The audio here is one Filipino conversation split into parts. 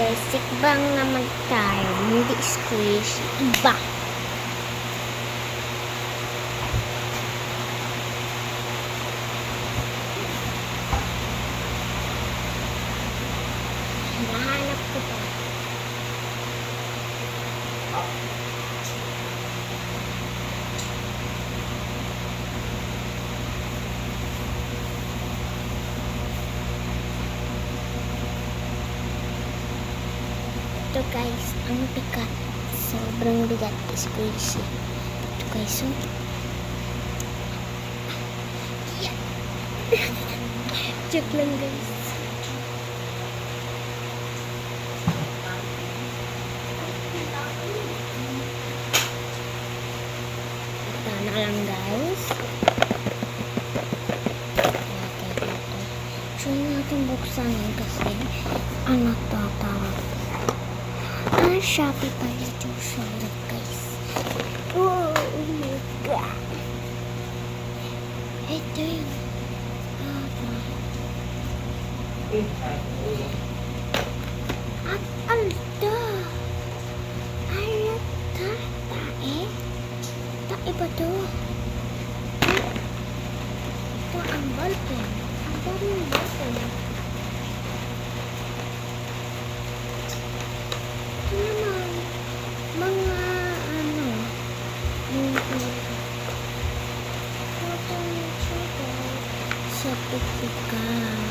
guys, sikbang naman tayo. Hindi squish, iba. Nahanap ko pa. Ito guys, ang bigat. Sobrang bigat. Squishy. Ito guys, so. Yeah. Joke lang guys. Ito na lang guys. Okay, dito. Try natin buksan kasi natatarap. Shopee pa ito siya guys. Oh my god. Ito yun. At alda. Alda. Tae. Tae ba to? Ito ang ballpen. Ang daming ballpen. Naman mga sertifikat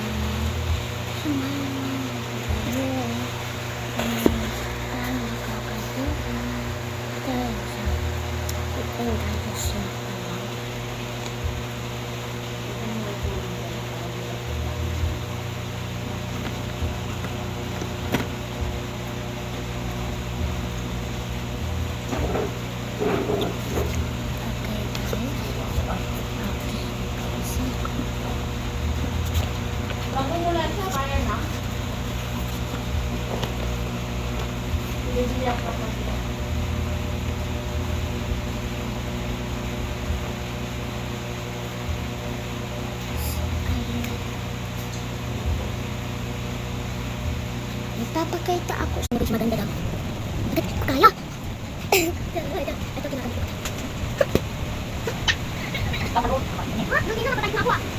Nagpapakita ako sa mga maganda daw. Kaya! Ito kinakalimutan. Hindi na napatay na ako